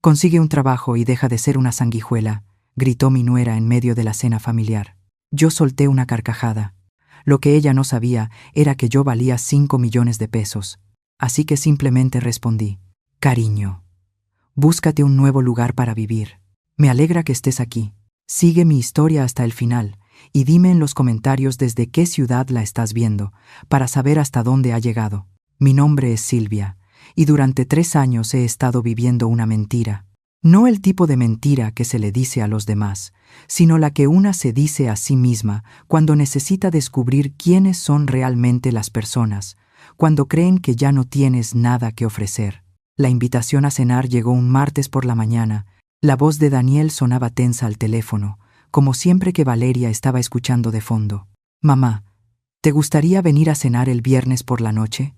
Consigue un trabajo y deja de ser una sanguijuela, gritó mi nuera en medio de la cena familiar. Yo solté una carcajada. Lo que ella no sabía era que yo valía 5 millones de pesos. Así que simplemente respondí: cariño, búscate un nuevo lugar para vivir. Me alegra que estés aquí. Sigue mi historia hasta el final y dime en los comentarios desde qué ciudad la estás viendo, para saber hasta dónde ha llegado. Mi nombre es Silvia, y durante 3 años he estado viviendo una mentira. No el tipo de mentira que se le dice a los demás, sino la que una se dice a sí misma cuando necesita descubrir quiénes son realmente las personas, cuando creen que ya no tienes nada que ofrecer. La invitación a cenar llegó un martes por la mañana. La voz de Daniel sonaba tensa al teléfono, como siempre que Valeria estaba escuchando de fondo. Mamá, ¿te gustaría venir a cenar el viernes por la noche?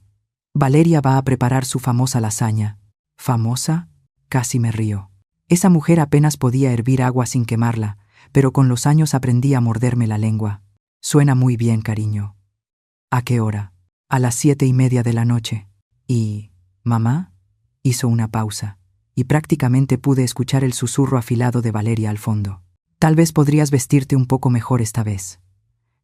Valeria va a preparar su famosa lasaña. ¿Famosa? Casi me río. Esa mujer apenas podía hervir agua sin quemarla, pero con los años aprendí a morderme la lengua. Suena muy bien, cariño. ¿A qué hora? A las 7:30 de la noche. ¿Y mamá? Hizo una pausa, y prácticamente pude escuchar el susurro afilado de Valeria al fondo. Tal vez podrías vestirte un poco mejor esta vez.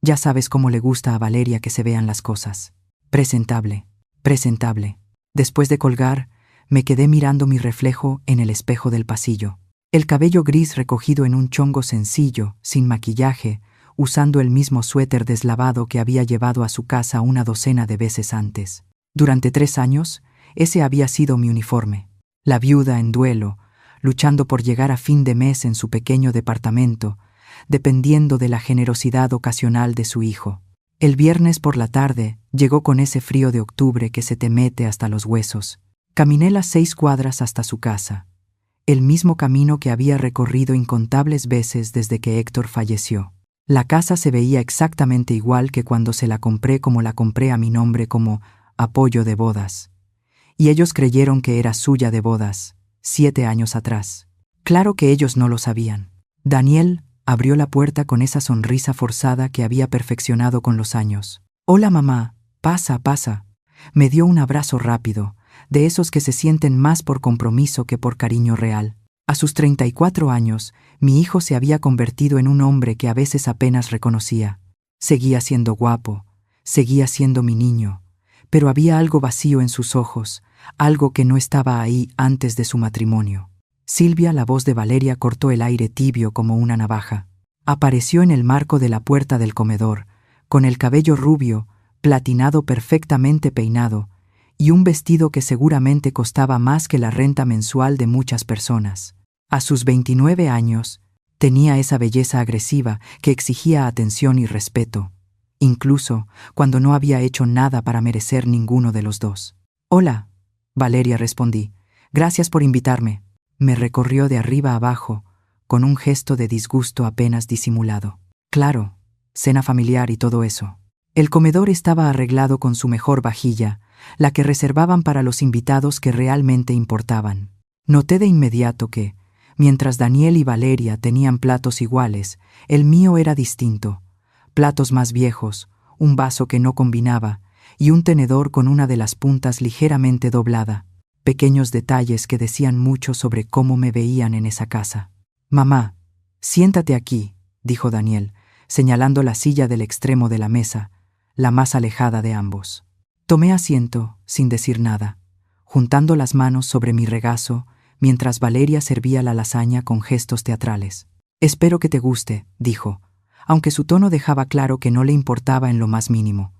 Ya sabes cómo le gusta a Valeria que se vean las cosas. Presentable, presentable. Después de colgar, me quedé mirando mi reflejo en el espejo del pasillo. El cabello gris recogido en un chongo sencillo, sin maquillaje, usando el mismo suéter deslavado que había llevado a su casa una docena de veces antes. Durante 3 años, ese había sido mi uniforme. La viuda en duelo, luchando por llegar a fin de mes en su pequeño departamento, dependiendo de la generosidad ocasional de su hijo. El viernes por la tarde llegó con ese frío de octubre que se te mete hasta los huesos. Caminé las 6 cuadras hasta su casa, el mismo camino que había recorrido incontables veces desde que Héctor falleció. La casa se veía exactamente igual que cuando se la compré, como la compré a mi nombre como apoyo de bodas. Y ellos creyeron que era suya de bodas, 7 años atrás. Claro que ellos no lo sabían. Daniel abrió la puerta con esa sonrisa forzada que había perfeccionado con los años. «Hola, mamá, pasa, pasa». Me dio un abrazo rápido, de esos que se sienten más por compromiso que por cariño real. A sus 34 años, mi hijo se había convertido en un hombre que a veces apenas reconocía. Seguía siendo guapo, seguía siendo mi niño, pero había algo vacío en sus ojos, algo que no estaba ahí antes de su matrimonio. Silvia, la voz de Valeria, cortó el aire tibio como una navaja. Apareció en el marco de la puerta del comedor, con el cabello rubio, platinado, perfectamente peinado, y un vestido que seguramente costaba más que la renta mensual de muchas personas. A sus 29 años, tenía esa belleza agresiva que exigía atención y respeto, incluso cuando no había hecho nada para merecer ninguno de los dos. «Hola», Valeria, respondí. «Gracias por invitarme». Me recorrió de arriba a abajo, con un gesto de disgusto apenas disimulado. «Claro, cena familiar y todo eso». El comedor estaba arreglado con su mejor vajilla, la que reservaban para los invitados que realmente importaban. Noté de inmediato que, mientras Daniel y Valeria tenían platos iguales, el mío era distinto. Platos más viejos, un vaso que no combinaba y un tenedor con una de las puntas ligeramente doblada. Pequeños detalles que decían mucho sobre cómo me veían en esa casa. «Mamá, siéntate aquí», dijo Daniel, señalando la silla del extremo de la mesa, la más alejada de ambos. Tomé asiento, sin decir nada, juntando las manos sobre mi regazo, mientras Valeria servía la lasaña con gestos teatrales. «Espero que te guste», dijo, aunque su tono dejaba claro que no le importaba en lo más mínimo.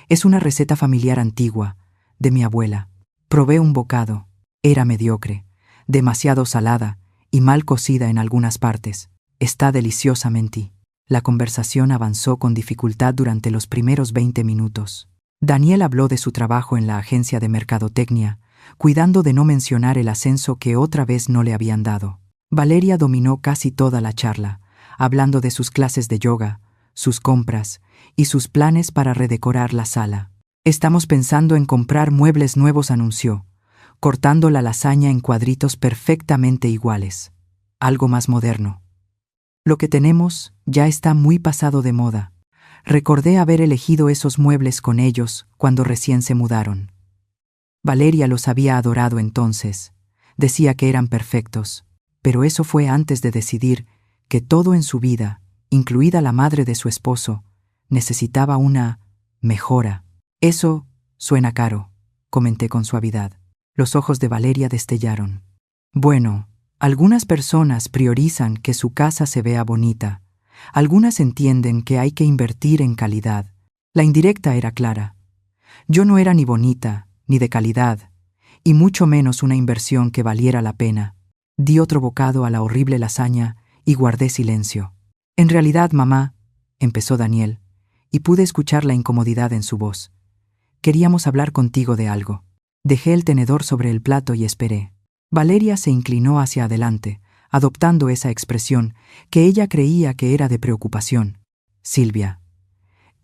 «Es una receta familiar antigua, de mi abuela». Probé un bocado. Era mediocre, demasiado salada y mal cocida en algunas partes. «Está deliciosa», mentí. La conversación avanzó con dificultad durante los primeros 20 minutos. Daniel habló de su trabajo en la agencia de mercadotecnia, cuidando de no mencionar el ascenso que otra vez no le habían dado. Valeria dominó casi toda la charla, hablando de sus clases de yoga, sus compras y sus planes para redecorar la sala. «Estamos pensando en comprar muebles nuevos», anunció, cortando la lasaña en cuadritos perfectamente iguales. «Algo más moderno. Lo que tenemos ya está muy pasado de moda». Recordé haber elegido esos muebles con ellos cuando recién se mudaron. Valeria los había adorado entonces, Decía que eran perfectos, pero eso fue antes de decidir que todo en su vida, incluida la madre de su esposo, necesitaba una mejora. Eso suena caro, comenté con suavidad. Los ojos de Valeria destellaron. Bueno, algunas personas priorizan que su casa se vea bonita. Algunas entienden que hay que invertir en calidad. La indirecta era clara. Yo no era ni bonita, ni de calidad, y mucho menos una inversión que valiera la pena. Di otro bocado a la horrible lasaña y guardé silencio. En realidad, mamá, empezó Daniel, y pude escuchar la incomodidad en su voz. Queríamos hablar contigo de algo. Dejé el tenedor sobre el plato y esperé. Valeria se inclinó hacia adelante, adoptando esa expresión que ella creía que era de preocupación. Silvia,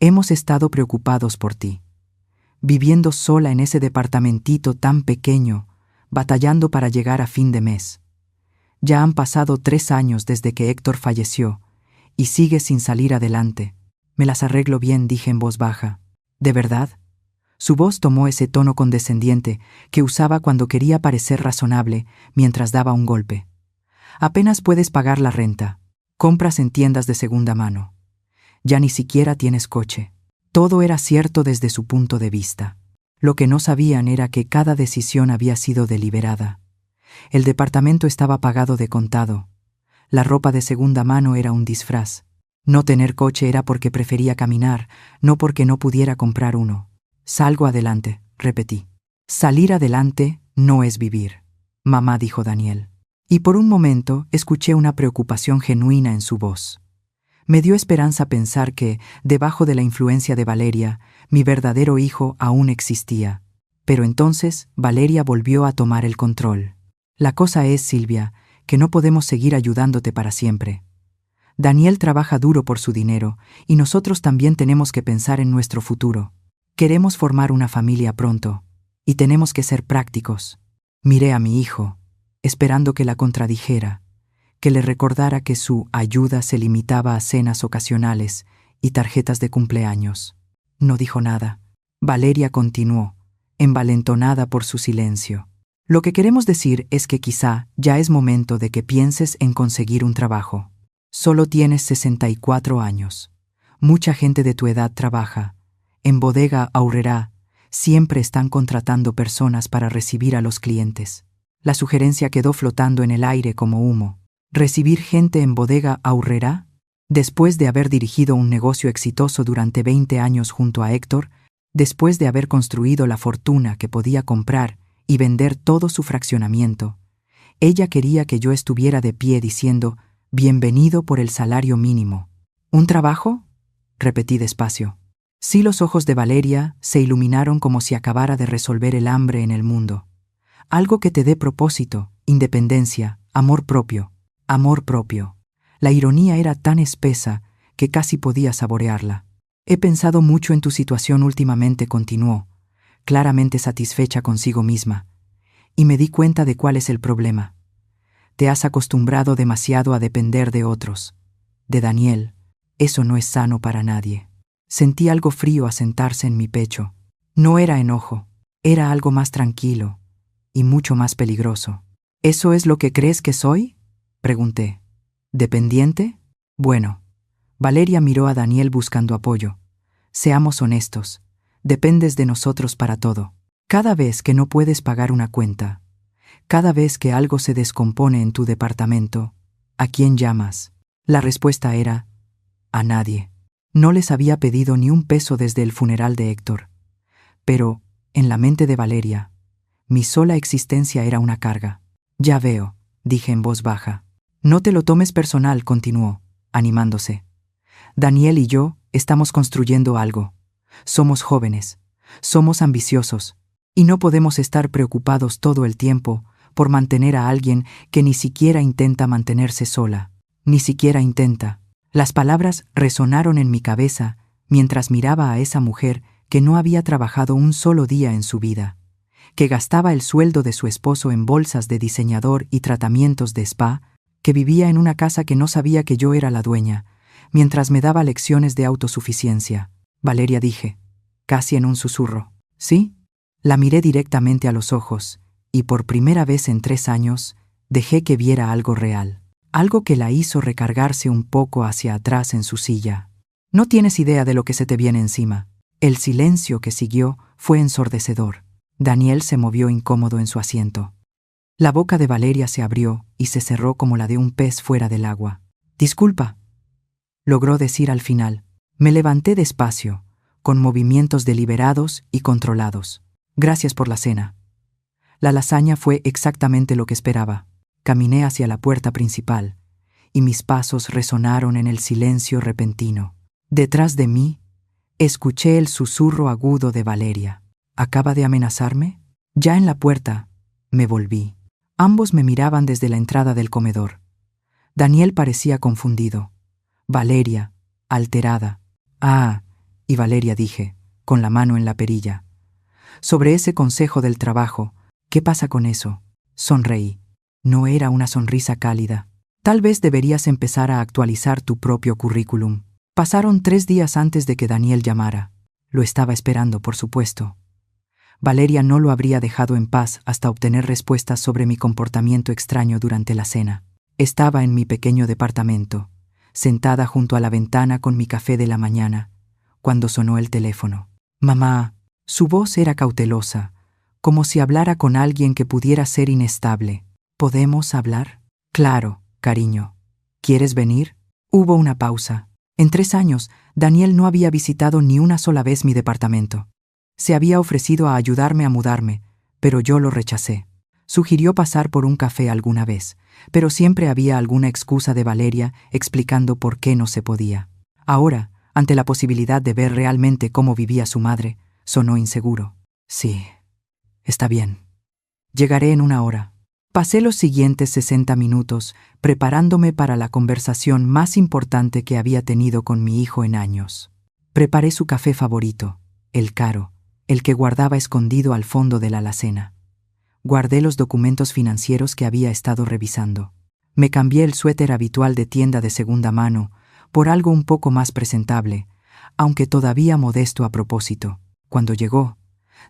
hemos estado preocupados por ti. Viviendo sola en ese departamentito tan pequeño, batallando para llegar a fin de mes. Ya han pasado 3 años desde que Héctor falleció, y sigues sin salir adelante. Me las arreglo bien, dije en voz baja. ¿De verdad? Su voz tomó ese tono condescendiente que usaba cuando quería parecer razonable mientras daba un golpe. Apenas puedes pagar la renta. Compras en tiendas de segunda mano. Ya ni siquiera tienes coche. Todo era cierto desde su punto de vista. Lo que no sabían era que cada decisión había sido deliberada. El departamento estaba pagado de contado. La ropa de segunda mano era un disfraz. No tener coche era porque prefería caminar, no porque no pudiera comprar uno. Salgo adelante, repetí. Salir adelante no es vivir, mamá, dijo Daniel. Y por un momento escuché una preocupación genuina en su voz. Me dio esperanza pensar que, debajo de la influencia de Valeria, mi verdadero hijo aún existía. Pero entonces Valeria volvió a tomar el control. La cosa es, Silvia, que no podemos seguir ayudándote para siempre. Daniel trabaja duro por su dinero y nosotros también tenemos que pensar en nuestro futuro. Queremos formar una familia pronto y tenemos que ser prácticos. Miré a mi hijo, esperando que la contradijera, que le recordara que su ayuda se limitaba a cenas ocasionales y tarjetas de cumpleaños. No dijo nada. Valeria continuó, envalentonada por su silencio. Lo que queremos decir es que quizá ya es momento de que pienses en conseguir un trabajo. Solo tienes 64 años. Mucha gente de tu edad trabaja. En Bodega Aurrerá siempre están contratando personas para recibir a los clientes. La sugerencia quedó flotando en el aire como humo. ¿Recibir gente en Bodega Aurrerá? Después de haber dirigido un negocio exitoso durante 20 años junto a Héctor, después de haber construido la fortuna que podía comprar y vender todo su fraccionamiento, ella quería que yo estuviera de pie diciendo, «Bienvenido por el salario mínimo». ¿Un trabajo?, repetí despacio. Sí, los ojos de Valeria se iluminaron como si acabara de resolver el hambre en el mundo. Algo que te dé propósito, independencia, amor propio. Amor propio. La ironía era tan espesa que casi podía saborearla. He pensado mucho en tu situación últimamente, continuó, claramente satisfecha consigo misma, y me di cuenta de cuál es el problema. Te has acostumbrado demasiado a depender de otros. De Daniel. Eso no es sano para nadie. Sentí algo frío asentarse en mi pecho. No era enojo, era algo más tranquilo y mucho más peligroso. ¿Eso es lo que crees que soy?, pregunté. ¿Dependiente? Bueno. Valeria miró a Daniel buscando apoyo. Seamos honestos. Dependes de nosotros para todo. Cada vez que no puedes pagar una cuenta, cada vez que algo se descompone en tu departamento, ¿a quién llamas? La respuesta era, a nadie. No les había pedido ni un peso desde el funeral de Héctor. Pero, en la mente de Valeria, mi sola existencia era una carga. Ya veo, dije en voz baja. No te lo tomes personal, continuó, animándose. Daniel y yo estamos construyendo algo. Somos jóvenes, somos ambiciosos, y no podemos estar preocupados todo el tiempo por mantener a alguien que ni siquiera intenta mantenerse sola. Ni siquiera intenta. Las palabras resonaron en mi cabeza mientras miraba a esa mujer que no había trabajado un solo día en su vida, que gastaba el sueldo de su esposo en bolsas de diseñador y tratamientos de spa, que vivía en una casa que no sabía que yo era la dueña, mientras me daba lecciones de autosuficiencia. Valeria, dije, casi en un susurro. ¿Sí? La miré directamente a los ojos y por primera vez en 3 años dejé que viera algo real, algo que la hizo recargarse un poco hacia atrás en su silla. No tienes idea de lo que se te viene encima. El silencio que siguió fue ensordecedor. Daniel se movió incómodo en su asiento. La boca de Valeria se abrió y se cerró como la de un pez fuera del agua. «Disculpa», logró decir al final. Me levanté despacio, con movimientos deliberados y controlados. «Gracias por la cena». La lasaña fue exactamente lo que esperaba. Caminé hacia la puerta principal, y mis pasos resonaron en el silencio repentino. Detrás de mí, escuché el susurro agudo de Valeria. ¿Acaba de amenazarme? Ya en la puerta, me volví. Ambos me miraban desde la entrada del comedor. Daniel parecía confundido. Valeria, alterada. «Ah», y Valeria dije, con la mano en la perilla. «Sobre ese consejo del trabajo, ¿qué pasa con eso?» Sonreí. No era una sonrisa cálida. «Tal vez deberías empezar a actualizar tu propio currículum». Pasaron 3 días antes de que Daniel llamara. Lo estaba esperando, por supuesto. Valeria no lo habría dejado en paz hasta obtener respuestas sobre mi comportamiento extraño durante la cena. Estaba en mi pequeño departamento, sentada junto a la ventana con mi café de la mañana, cuando sonó el teléfono. «Mamá». Su voz era cautelosa, como si hablara con alguien que pudiera ser inestable. «¿Podemos hablar?» «Claro, cariño. ¿Quieres venir?» Hubo una pausa. En 3 años, Daniel no había visitado ni una sola vez mi departamento. Se había ofrecido a ayudarme a mudarme, pero yo lo rechacé. Sugirió pasar por un café alguna vez, pero siempre había alguna excusa de Valeria explicando por qué no se podía. Ahora, ante la posibilidad de ver realmente cómo vivía su madre, sonó inseguro. «Sí, está bien. Llegaré en 1 hora». Pasé los siguientes 60 minutos preparándome para la conversación más importante que había tenido con mi hijo en años. Preparé su café favorito, el caro, el que guardaba escondido al fondo de la alacena. Guardé los documentos financieros que había estado revisando. Me cambié el suéter habitual de tienda de segunda mano por algo un poco más presentable, aunque todavía modesto a propósito. Cuando llegó,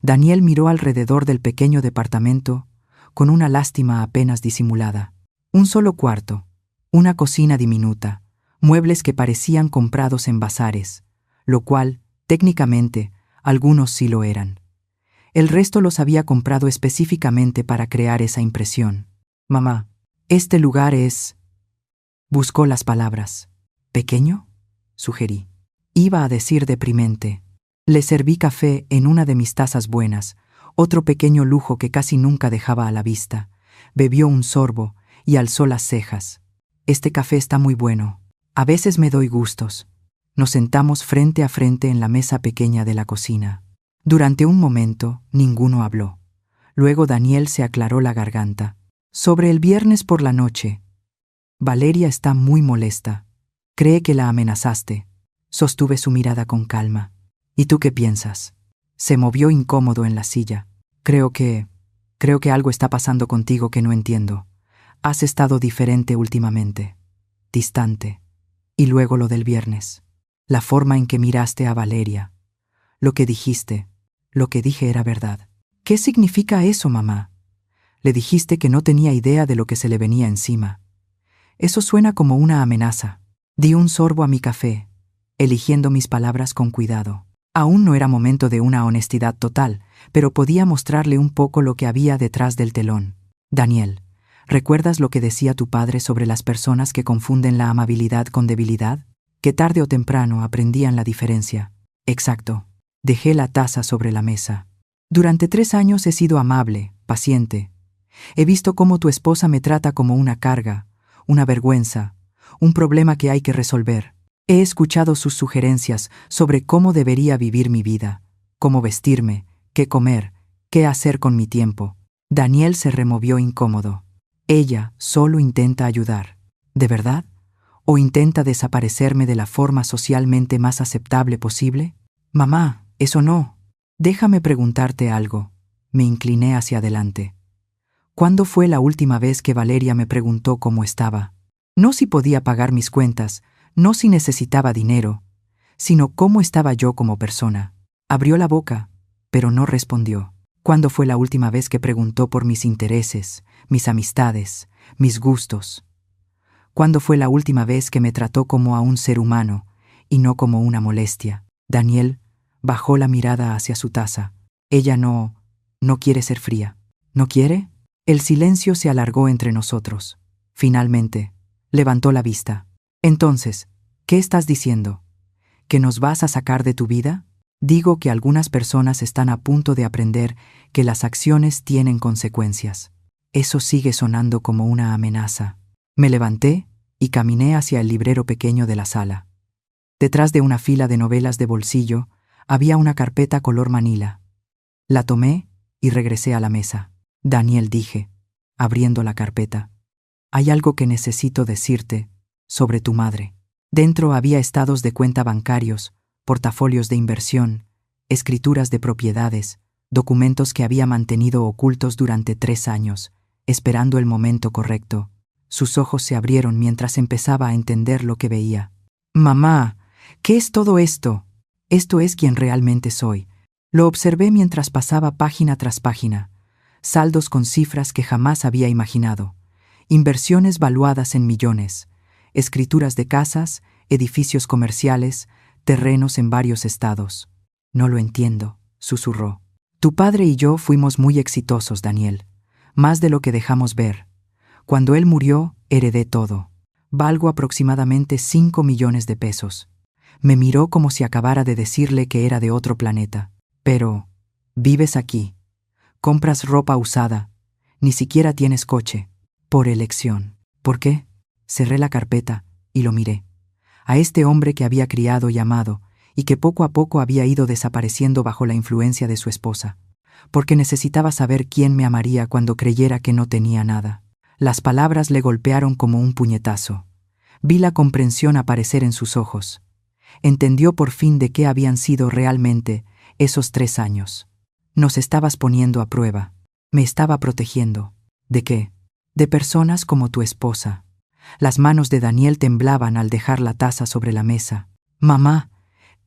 Daniel miró alrededor del pequeño departamento con una lástima apenas disimulada. Un solo cuarto, una cocina diminuta, muebles que parecían comprados en bazares, lo cual, técnicamente, algunos sí lo eran. El resto los había comprado específicamente para crear esa impresión. «Mamá, este lugar es...». Buscó las palabras. «¿Pequeño?», sugerí. Iba a decir deprimente. Le serví café en una de mis tazas buenas, otro pequeño lujo que casi nunca dejaba a la vista. Bebió un sorbo y alzó las cejas. «Este café está muy bueno. A veces me doy gustos». Nos sentamos frente a frente en la mesa pequeña de la cocina. Durante un momento, ninguno habló. Luego Daniel se aclaró la garganta. «Sobre el viernes por la noche. Valeria está muy molesta. Cree que la amenazaste». Sostuve su mirada con calma. «¿Y tú qué piensas?». Se movió incómodo en la silla. Creo que algo está pasando contigo que no entiendo. Has estado diferente últimamente. Distante. Y luego lo del viernes. La forma en que miraste a Valeria. Lo que dijiste. Lo que dije era verdad». «¿Qué significa eso, mamá?». «Le dijiste que no tenía idea de lo que se le venía encima». «Eso suena como una amenaza». Di un sorbo a mi café, eligiendo mis palabras con cuidado. Aún no era momento de una honestidad total, pero podía mostrarle un poco lo que había detrás del telón. «Daniel, ¿recuerdas lo que decía tu padre sobre las personas que confunden la amabilidad con debilidad? Que tarde o temprano aprendían la diferencia». «Exacto». Dejé la taza sobre la mesa. «Durante 3 años he sido amable, paciente. He visto cómo tu esposa me trata como una carga, una vergüenza, un problema que hay que resolver. He escuchado sus sugerencias sobre cómo debería vivir mi vida, cómo vestirme, qué comer, qué hacer con mi tiempo». Daniel se removió incómodo. «Ella solo intenta ayudar. ¿De verdad? ¿O intenta desaparecerme de la forma socialmente más aceptable posible?». «Mamá, eso no. Déjame preguntarte algo». Me incliné hacia adelante. «¿Cuándo fue la última vez que Valeria me preguntó cómo estaba? No si podía pagar mis cuentas, no si necesitaba dinero, sino cómo estaba yo como persona». Abrió la boca, pero no respondió. ¿Cuándo fue la última vez que preguntó por mis intereses, mis amistades, mis gustos? ¿Cuándo fue la última vez que me trató como a un ser humano y no como una molestia? Daniel bajó la mirada hacia su taza. Ella no quiere ser fría. ¿No quiere? El silencio se alargó entre nosotros. Finalmente, levantó la vista. Entonces, ¿qué estás diciendo? ¿Que nos vas a sacar de tu vida? Digo que algunas personas están a punto de aprender que las acciones tienen consecuencias. Eso sigue sonando como una amenaza. Me levanté y caminé hacia el librero pequeño de la sala. Detrás de una fila de novelas de bolsillo había una carpeta color manila. La tomé y regresé a la mesa. Daniel, dije, abriendo la carpeta, hay algo que necesito decirte sobre tu madre. Dentro había estados de cuenta bancarios, portafolios de inversión, escrituras de propiedades, documentos que había mantenido ocultos durante 3 años, esperando el momento correcto. Sus ojos se abrieron mientras empezaba a entender lo que veía. Mamá, ¿qué es todo esto? Esto es quien realmente soy. Lo observé mientras pasaba página tras página. Saldos con cifras que jamás había imaginado. Inversiones valuadas en millones. Escrituras de casas, edificios comerciales, terrenos en varios estados. No lo entiendo, susurró. Tu padre y yo fuimos muy exitosos, Daniel. Más de lo que dejamos ver. Cuando él murió, heredé todo. Valgo aproximadamente 5 millones de pesos. Me miró como si acabara de decirle que era de otro planeta. Pero, vives aquí. Compras ropa usada. Ni siquiera tienes coche. Por elección. ¿Por qué? Cerré la carpeta y lo miré. A este hombre que había criado y amado, y que poco a poco había ido desapareciendo bajo la influencia de su esposa. Porque necesitaba saber quién me amaría cuando creyera que no tenía nada. Las palabras le golpearon como un puñetazo. Vi la comprensión aparecer en sus ojos. Entendió por fin de qué habían sido realmente esos 3 años. Nos estabas poniendo a prueba. Me estaba protegiendo. ¿De qué? De personas como tu esposa. Las manos de Daniel temblaban al dejar la taza sobre la mesa. Mamá,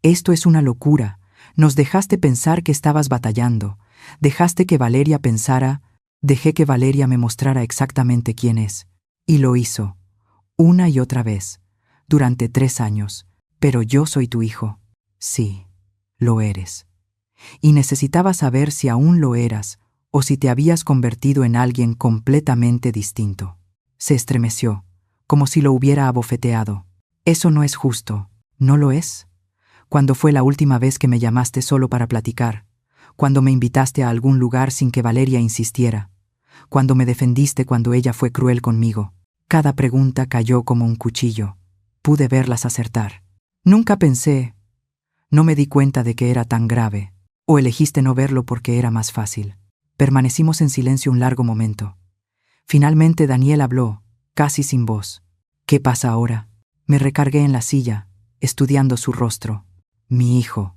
esto es una locura. Nos dejaste pensar que estabas batallando. Dejaste que Valeria pensara. Dejé que Valeria me mostrara exactamente quién es. Y lo hizo. Una y otra vez. Durante 3 años. Pero yo soy tu hijo. Sí, lo eres. Y necesitaba saber si aún lo eras o si te habías convertido en alguien completamente distinto. Se estremeció, como si lo hubiera abofeteado. Eso no es justo, ¿no lo es? ¿Cuándo fue la última vez que me llamaste solo para platicar? ¿Cuándo me invitaste a algún lugar sin que Valeria insistiera? ¿Cuándo me defendiste cuando ella fue cruel conmigo? Cada pregunta cayó como un cuchillo. Pude verlas acertar. Nunca pensé. No me di cuenta de que era tan grave. ¿O elegiste no verlo porque era más fácil? Permanecimos en silencio un largo momento. Finalmente Daniel habló, casi sin voz. ¿Qué pasa ahora? Me recargué en la silla, estudiando su rostro. Mi hijo,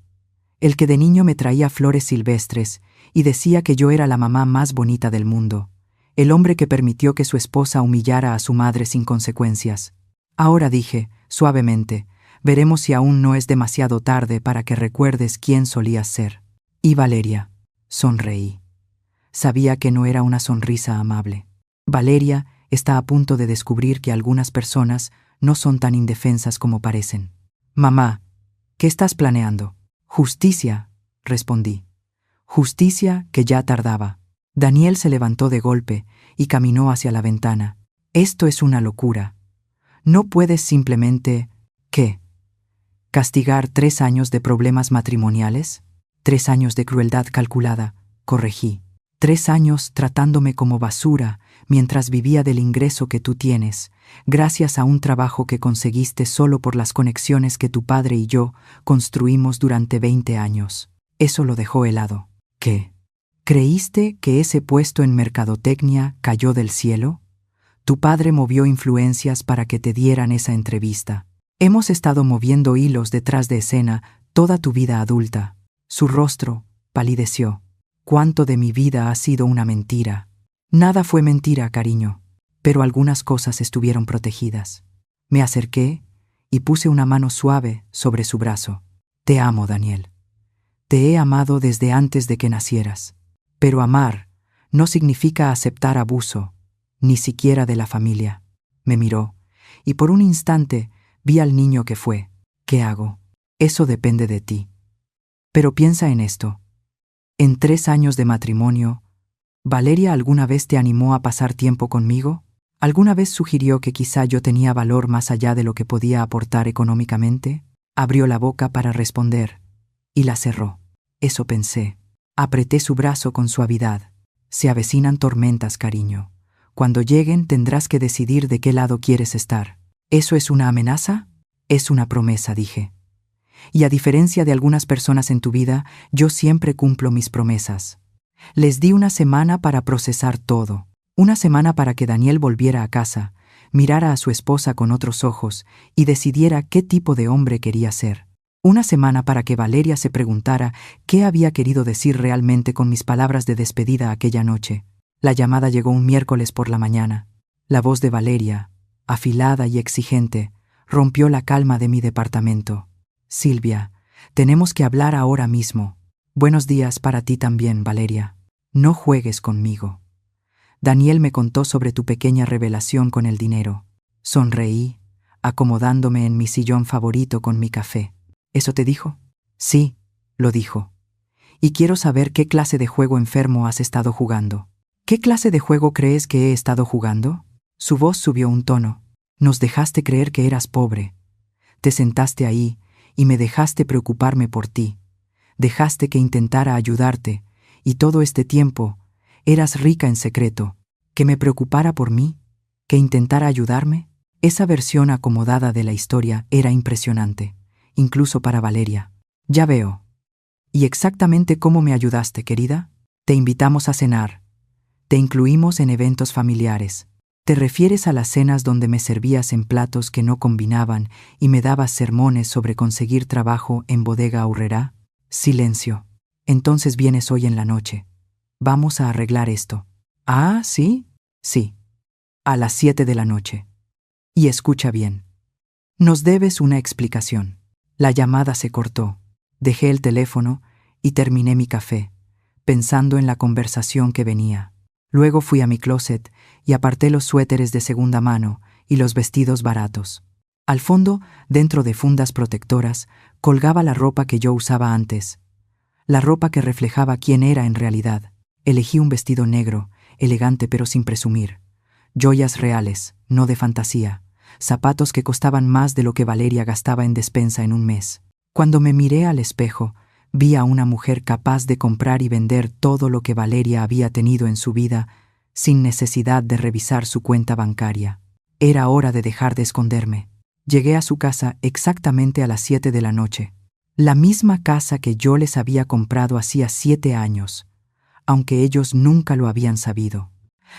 el que de niño me traía flores silvestres y decía que yo era la mamá más bonita del mundo. El hombre que permitió que su esposa humillara a su madre sin consecuencias. Ahora, dije, suavemente, veremos si aún no es demasiado tarde para que recuerdes quién solías ser. Y Valeria. Sonreí. Sabía que no era una sonrisa amable. Valeria está a punto de descubrir que algunas personas no son tan indefensas como parecen. Mamá, ¿qué estás planeando? Justicia, respondí. Justicia que ya tardaba. Daniel se levantó de golpe y caminó hacia la ventana. Esto es una locura. No puedes simplemente... ¿Qué? ¿Castigar 3 años de problemas matrimoniales? 3 años de crueldad calculada, corregí. 3 años tratándome como basura mientras vivía del ingreso que tú tienes, gracias a un trabajo que conseguiste solo por las conexiones que tu padre y yo construimos durante 20 años. Eso lo dejó helado. ¿Qué? ¿Creíste que ese puesto en mercadotecnia cayó del cielo? Tu padre movió influencias para que te dieran esa entrevista. Hemos estado moviendo hilos detrás de escena toda tu vida adulta. Su rostro palideció. ¿Cuánto de mi vida ha sido una mentira? Nada fue mentira, cariño, pero algunas cosas estuvieron protegidas. Me acerqué y puse una mano suave sobre su brazo. Te amo, Daniel. Te he amado desde antes de que nacieras. Pero amar no significa aceptar abuso, ni siquiera de la familia. Me miró, y por un instante vi al niño que fue. ¿Qué hago? Eso depende de ti. Pero piensa en esto. En 3 años de matrimonio, ¿Valeria alguna vez te animó a pasar tiempo conmigo? ¿Alguna vez sugirió que quizá yo tenía valor más allá de lo que podía aportar económicamente? Abrió la boca para responder, y la cerró. Eso pensé. Apreté su brazo con suavidad. Se avecinan tormentas, cariño. Cuando lleguen tendrás que decidir de qué lado quieres estar. ¿Eso es una amenaza? Es una promesa, dije. Y a diferencia de algunas personas en tu vida, yo siempre cumplo mis promesas. Les di una semana para procesar todo. Una semana para que Daniel volviera a casa, mirara a su esposa con otros ojos y decidiera qué tipo de hombre quería ser. Una semana para que Valeria se preguntara qué había querido decir realmente con mis palabras de despedida aquella noche. La llamada llegó un miércoles por la mañana. La voz de Valeria, afilada y exigente, rompió la calma de mi departamento. Silvia, tenemos que hablar ahora mismo. Buenos días para ti también, Valeria. No juegues conmigo. Daniel me contó sobre tu pequeña revelación con el dinero. Sonreí, acomodándome en mi sillón favorito con mi café. ¿Eso te dijo? Sí, lo dijo. Y quiero saber qué clase de juego enfermo has estado jugando. ¿Qué clase de juego crees que he estado jugando? Su voz subió un tono. Nos dejaste creer que eras pobre. Te sentaste ahí y me dejaste preocuparme por ti. Dejaste que intentara ayudarte, y todo este tiempo eras rica en secreto. ¿Que me preocupara por mí? ¿Que intentara ayudarme? Esa versión acomodada de la historia era impresionante, incluso para Valeria. Ya veo. ¿Y exactamente cómo me ayudaste, querida? Te invitamos a cenar. Te incluimos en eventos familiares. ¿Te refieres a las cenas donde me servías en platos que no combinaban y me dabas sermones sobre conseguir trabajo en Bodega Aurrerá? Silencio. Entonces vienes hoy en la noche. Vamos a arreglar esto. Ah, ¿sí? Sí. A las 7 de la noche. Y escucha bien. Nos debes una explicación. La llamada se cortó. Dejé el teléfono y terminé mi café, pensando en la conversación que venía. Luego fui a mi closet y aparté los suéteres de segunda mano y los vestidos baratos. Al fondo, dentro de fundas protectoras, colgaba la ropa que yo usaba antes. La ropa que reflejaba quién era en realidad. Elegí un vestido negro, elegante pero sin presumir. Joyas reales, no de fantasía. Zapatos que costaban más de lo que Valeria gastaba en despensa en un mes. Cuando me miré al espejo, vi a una mujer capaz de comprar y vender todo lo que Valeria había tenido en su vida sin necesidad de revisar su cuenta bancaria. Era hora de dejar de esconderme. Llegué a su casa exactamente a las 7 de la noche. La misma casa que yo les había comprado hacía 7 años, aunque ellos nunca lo habían sabido.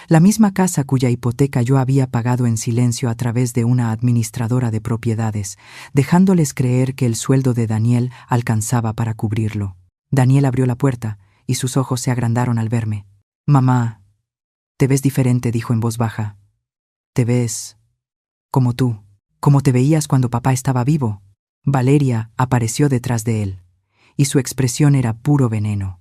La misma casa cuya hipoteca yo había pagado en silencio a través de una administradora de propiedades, dejándoles creer que el sueldo de Daniel alcanzaba para cubrirlo. Daniel abrió la puerta y sus ojos se agrandaron al verme. «Mamá, te ves diferente», dijo en voz baja. «Te ves como tú, como te veías cuando papá estaba vivo». Valeria apareció detrás de él, y su expresión era puro veneno.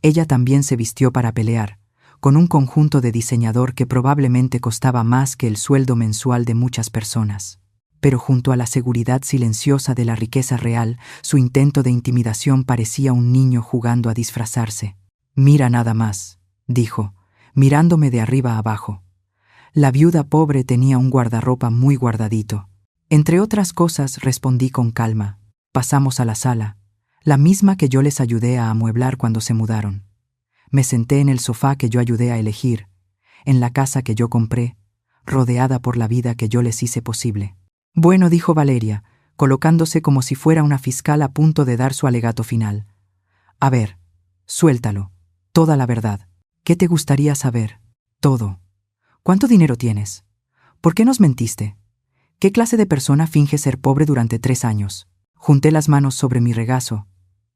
Ella también se vistió para pelear, con un conjunto de diseñador que probablemente costaba más que el sueldo mensual de muchas personas. Pero junto a la seguridad silenciosa de la riqueza real, su intento de intimidación parecía un niño jugando a disfrazarse. «Mira nada más», dijo, mirándome de arriba a abajo. La viuda pobre tenía un guardarropa muy guardadito. Entre otras cosas, respondí con calma. Pasamos a la sala, la misma que yo les ayudé a amueblar cuando se mudaron. Me senté en el sofá que yo ayudé a elegir, en la casa que yo compré, rodeada por la vida que yo les hice posible. «Bueno», dijo Valeria, colocándose como si fuera una fiscal a punto de dar su alegato final. «A ver, suéltalo, toda la verdad. ¿Qué te gustaría saber?» «Todo. ¿Cuánto dinero tienes? ¿Por qué nos mentiste? ¿Qué clase de persona finge ser pobre durante 3 años?» Junté las manos sobre mi regazo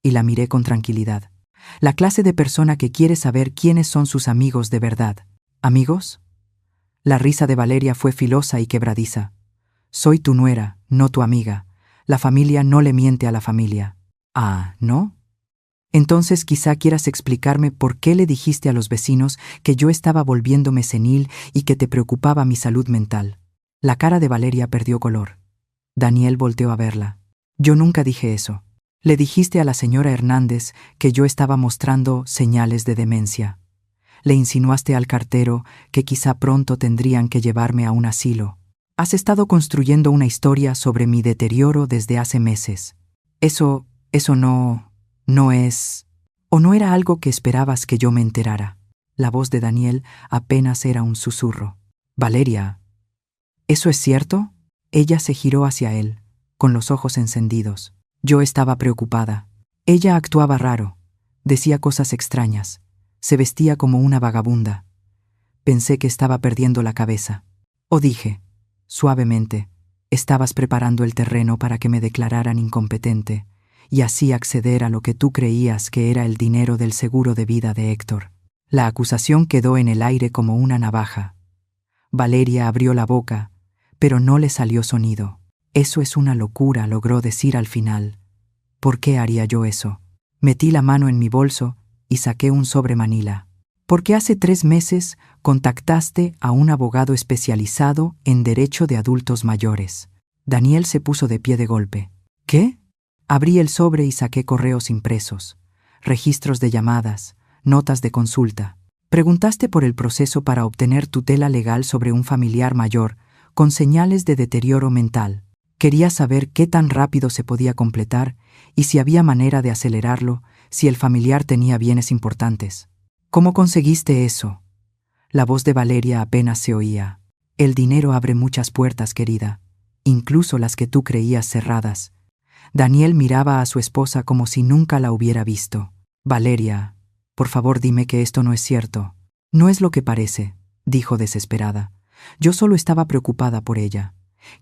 y la miré con tranquilidad. La clase de persona que quiere saber quiénes son sus amigos de verdad. ¿Amigos? La risa de Valeria fue filosa y quebradiza. «Soy tu nuera, no tu amiga. La familia no le miente a la familia». «Ah, ¿no? Entonces quizá quieras explicarme por qué le dijiste a los vecinos que yo estaba volviéndome senil y que te preocupaba mi salud mental. La cara de Valeria perdió color. Daniel volteó a verla. Yo nunca dije eso. Le dijiste a la señora Hernández que yo estaba mostrando señales de demencia. Le insinuaste al cartero que quizá pronto tendrían que llevarme a un asilo. Has estado construyendo una historia sobre mi deterioro desde hace meses. Eso no es... ¿O no era algo que esperabas que yo me enterara? La voz de Daniel apenas era un susurro. Valeria, ¿eso es cierto? Ella se giró hacia él, con los ojos encendidos. Yo estaba preocupada. Ella actuaba raro, decía cosas extrañas, se vestía como una vagabunda. Pensé que estaba perdiendo la cabeza. O dije, suavemente, estabas preparando el terreno para que me declararan incompetente y así acceder a lo que tú creías que era el dinero del seguro de vida de Héctor. La acusación quedó en el aire como una navaja. Valeria abrió la boca, pero no le salió sonido. Eso es una locura, logró decir al final. ¿Por qué haría yo eso? Metí la mano en mi bolso y saqué un sobre manila. Porque hace 3 meses contactaste a un abogado especializado en derecho de adultos mayores. Daniel se puso de pie de golpe. ¿Qué? Abrí el sobre y saqué correos impresos, registros de llamadas, notas de consulta. Preguntaste por el proceso para obtener tutela legal sobre un familiar mayor con señales de deterioro mental. Quería saber qué tan rápido se podía completar y si había manera de acelerarlo si el familiar tenía bienes importantes. ¿Cómo conseguiste eso? La voz de Valeria apenas se oía. El dinero abre muchas puertas, querida, incluso las que tú creías cerradas. Daniel miraba a su esposa como si nunca la hubiera visto. Valeria, por favor dime que esto no es cierto. No es lo que parece, dijo desesperada. Yo solo estaba preocupada por ella.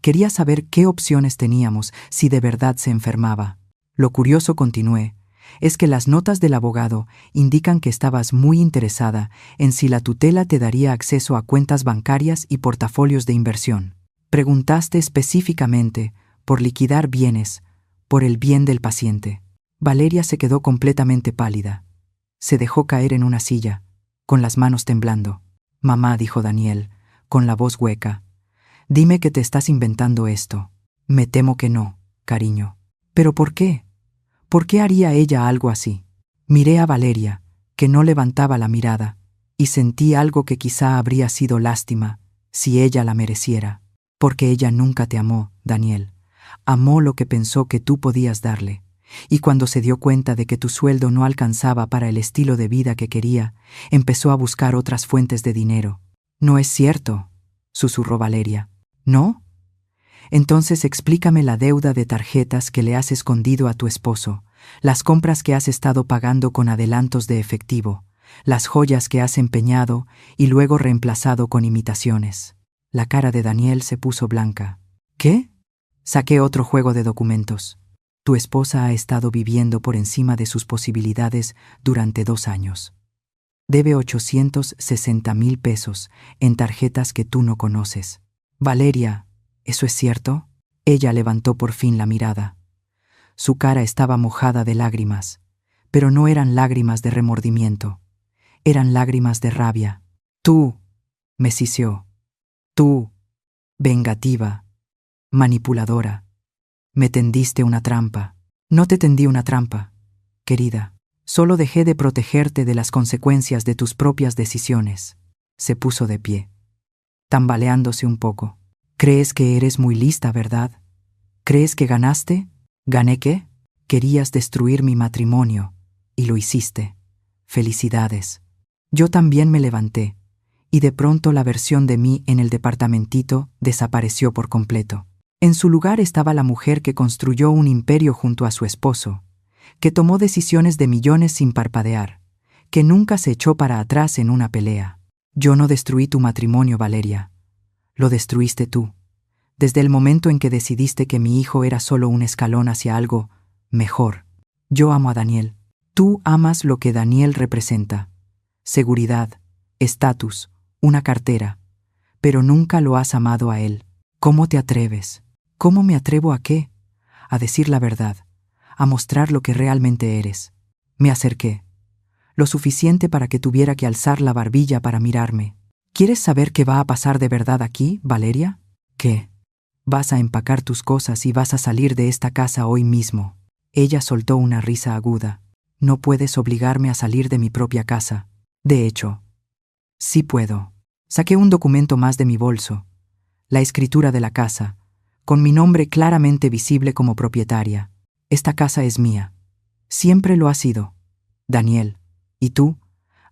Quería saber qué opciones teníamos si de verdad se enfermaba. Lo curioso, continué, es que las notas del abogado indican que estabas muy interesada en si la tutela te daría acceso a cuentas bancarias y portafolios de inversión. Preguntaste específicamente por liquidar bienes, por el bien del paciente. Valeria se quedó completamente pálida. Se dejó caer en una silla, con las manos temblando. Mamá, dijo Daniel, con la voz hueca, dime que te estás inventando esto. Me temo que no, cariño. ¿Pero por qué? ¿Por qué haría ella algo así? Miré a Valeria, que no levantaba la mirada, y sentí algo que quizá habría sido lástima, si ella la mereciera. Porque ella nunca te amó, Daniel. Amó lo que pensó que tú podías darle, y cuando se dio cuenta de que tu sueldo no alcanzaba para el estilo de vida que quería, empezó a buscar otras fuentes de dinero. No es cierto, susurró Valeria. ¿No? Entonces explícame la deuda de tarjetas que le has escondido a tu esposo, las compras que has estado pagando con adelantos de efectivo, las joyas que has empeñado y luego reemplazado con imitaciones. La cara de Daniel se puso blanca. ¿Qué? Saqué otro juego de documentos. Tu esposa ha estado viviendo por encima de sus posibilidades durante 2 años. Debe 860,000 pesos en tarjetas que tú no conoces. Valeria, ¿eso es cierto? Ella levantó por fin la mirada. Su cara estaba mojada de lágrimas, pero no eran lágrimas de remordimiento. Eran lágrimas de rabia. Tú, me siseó. Tú, vengativa, manipuladora. Me tendiste una trampa. No te tendí una trampa, querida. Solo dejé de protegerte de las consecuencias de tus propias decisiones. Se puso de pie, tambaleándose un poco. ¿Crees que eres muy lista, verdad? ¿Crees que ganaste? ¿Gané qué? Querías destruir mi matrimonio, y lo hiciste. Felicidades. Yo también me levanté, y de pronto la versión de mí en el departamentito desapareció por completo. En su lugar estaba la mujer que construyó un imperio junto a su esposo, que tomó decisiones de millones sin parpadear, que nunca se echó para atrás en una pelea. Yo no destruí tu matrimonio, Valeria. Lo destruiste tú, desde el momento en que decidiste que mi hijo era solo un escalón hacia algo mejor. Yo amo a Daniel. Tú amas lo que Daniel representa. Seguridad, estatus, una cartera. Pero nunca lo has amado a él. ¿Cómo te atreves? ¿Cómo me atrevo a qué? A decir la verdad, a mostrar lo que realmente eres. Me acerqué. Lo suficiente para que tuviera que alzar la barbilla para mirarme. ¿Quieres saber qué va a pasar de verdad aquí, Valeria? ¿Qué? Vas a empacar tus cosas y vas a salir de esta casa hoy mismo. Ella soltó una risa aguda. No puedes obligarme a salir de mi propia casa. De hecho, sí puedo. Saqué un documento más de mi bolso. La escritura de la casa, con mi nombre claramente visible como propietaria. Esta casa es mía. Siempre lo ha sido. Daniel y tú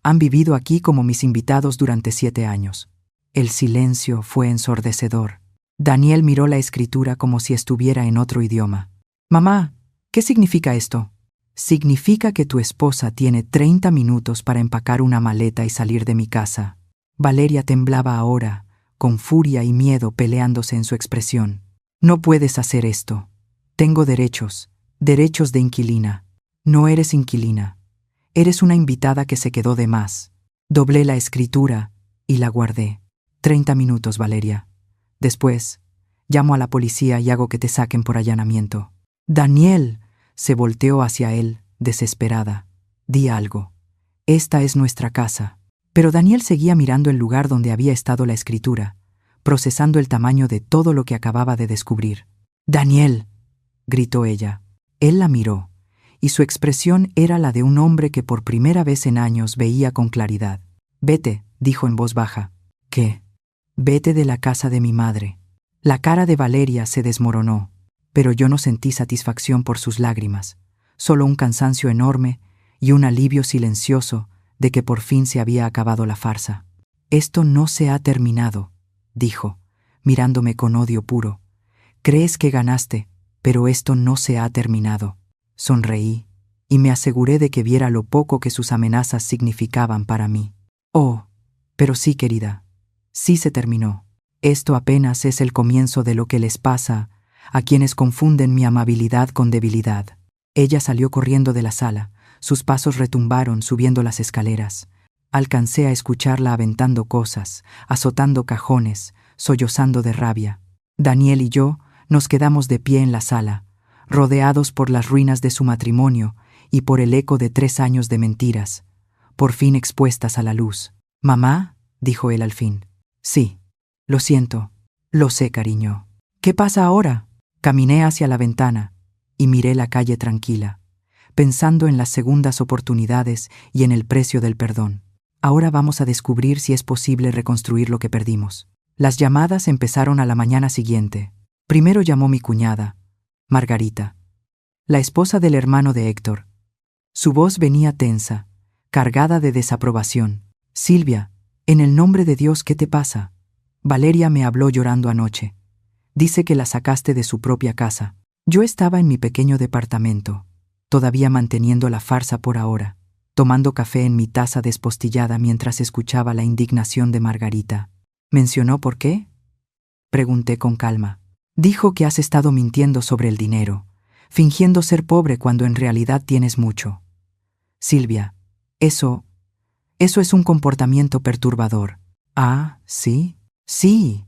han vivido aquí como mis invitados durante 7 años. El silencio fue ensordecedor. Daniel miró la escritura como si estuviera en otro idioma. Mamá, ¿qué significa esto? Significa que tu esposa tiene 30 minutos para empacar una maleta y salir de mi casa. Valeria temblaba ahora, con furia y miedo peleándose en su expresión. No puedes hacer esto. Tengo derechos de inquilina. No eres inquilina. Eres una invitada que se quedó de más. Doblé la escritura y la guardé. 30 minutos, Valeria. Después, llamo a la policía y hago que te saquen por allanamiento. Daniel se volteó hacia él, desesperada. Di algo. Esta es nuestra casa. Pero Daniel seguía mirando el lugar donde había estado la escritura, procesando el tamaño de todo lo que acababa de descubrir. «Daniel», gritó ella. Él la miró, y su expresión era la de un hombre que por primera vez en años veía con claridad. «Vete», dijo en voz baja. «¿Qué?» «Vete de la casa de mi madre». La cara de Valeria se desmoronó, pero yo no sentí satisfacción por sus lágrimas, solo un cansancio enorme y un alivio silencioso de que por fin se había acabado la farsa. «Esto no se ha terminado», dijo, mirándome con odio puro. «Crees que ganaste, pero esto no se ha terminado». Sonreí y me aseguré de que viera lo poco que sus amenazas significaban para mí. «Oh, pero sí, querida, sí se terminó. Esto apenas es el comienzo de lo que les pasa a quienes confunden mi amabilidad con debilidad». Ella salió corriendo de la sala. Sus pasos retumbaron subiendo las escaleras. Alcancé a escucharla aventando cosas, azotando cajones, sollozando de rabia. Daniel y yo nos quedamos de pie en la sala, rodeados por las ruinas de su matrimonio y por el eco de 3 años de mentiras, por fin expuestas a la luz. «Mamá», dijo él al fin. «Sí, lo siento». «Lo sé, cariño». «¿Qué pasa ahora?» Caminé hacia la ventana y miré la calle tranquila, pensando en las segundas oportunidades y en el precio del perdón. Ahora vamos a descubrir si es posible reconstruir lo que perdimos. Las llamadas empezaron a la mañana siguiente. Primero llamó mi cuñada, Margarita, la esposa del hermano de Héctor. Su voz venía tensa, cargada de desaprobación. «Silvia, en el nombre de Dios, ¿qué te pasa? Valeria me habló llorando anoche. Dice que la sacaste de su propia casa». Yo estaba en mi pequeño departamento, todavía manteniendo la farsa por ahora, tomando café en mi taza despostillada mientras escuchaba la indignación de Margarita. «¿Mencionó por qué?», pregunté con calma. «Dijo que has estado mintiendo sobre el dinero, fingiendo ser pobre cuando en realidad tienes mucho. Silvia, eso es un comportamiento perturbador». «Ah, ¿sí?» «Sí.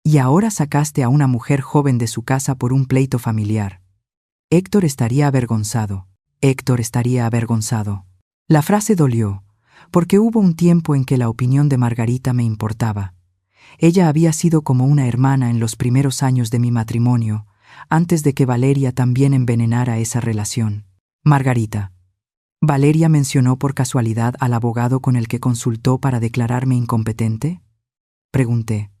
Y ahora sacaste a una mujer joven de su casa por un pleito familiar. Héctor estaría avergonzado. Héctor estaría avergonzado». La frase dolió, porque hubo un tiempo en que la opinión de Margarita me importaba. Ella había sido como una hermana en los primeros años de mi matrimonio, antes de que Valeria también envenenara esa relación. «Margarita, ¿Valeria mencionó por casualidad al abogado con el que consultó para declararme incompetente?», pregunté.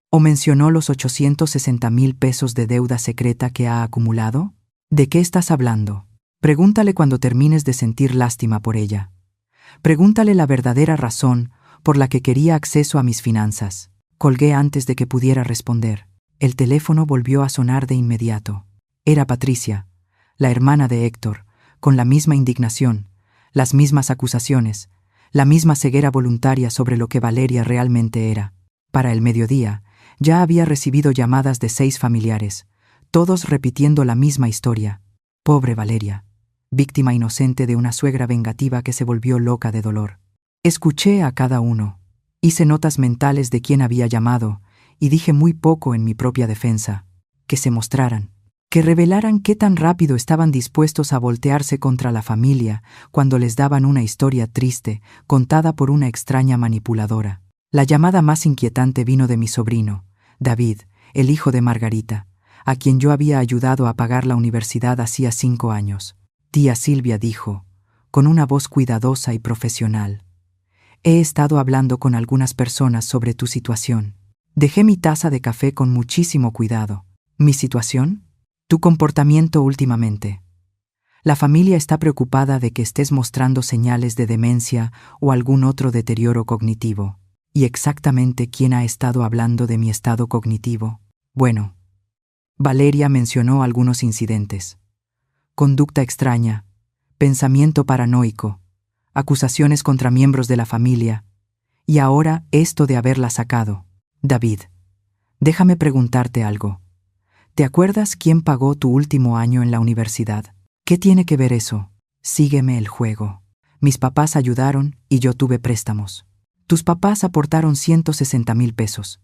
«¿O mencionó los 860,000 pesos de deuda secreta que ha acumulado? ¿De qué estás hablando? Pregúntale cuando termines de sentir lástima por ella. Pregúntale la verdadera razón por la que quería acceso a mis finanzas». Colgué antes de que pudiera responder. El teléfono volvió a sonar de inmediato. Era Patricia, la hermana de Héctor, con la misma indignación, las mismas acusaciones, la misma ceguera voluntaria sobre lo que Valeria realmente era. Para el mediodía, ya había recibido llamadas de 6 familiares, todos repitiendo la misma historia. Pobre Valeria, víctima inocente de una suegra vengativa que se volvió loca de dolor. Escuché a cada uno, hice notas mentales de quién había llamado y dije muy poco en mi propia defensa. Que se mostraran. que revelaran qué tan rápido estaban dispuestos a voltearse contra la familia cuando les daban una historia triste, contada por una extraña manipuladora. La llamada más inquietante vino de mi sobrino, David, el hijo de Margarita, a quien yo había ayudado a pagar la universidad hacía 5 años. Tía Silvia dijo, con una voz cuidadosa y profesional: he estado hablando con algunas personas sobre tu situación. Dejé mi taza de café con muchísimo cuidado. ¿Mi situación? Tu comportamiento últimamente. La familia está preocupada de que estés mostrando señales de demencia o algún otro deterioro cognitivo. ¿Y exactamente quién ha estado hablando de mi estado cognitivo? Bueno, Valeria mencionó algunos incidentes. Conducta extraña, pensamiento paranoico, acusaciones contra miembros de la familia, y ahora esto de haberla sacado. David, déjame preguntarte algo. ¿Te acuerdas quién pagó tu último año en la universidad? ¿Qué tiene que ver eso? Sígueme el juego. Mis papás ayudaron y yo tuve préstamos. Tus papás aportaron 160,000 pesos.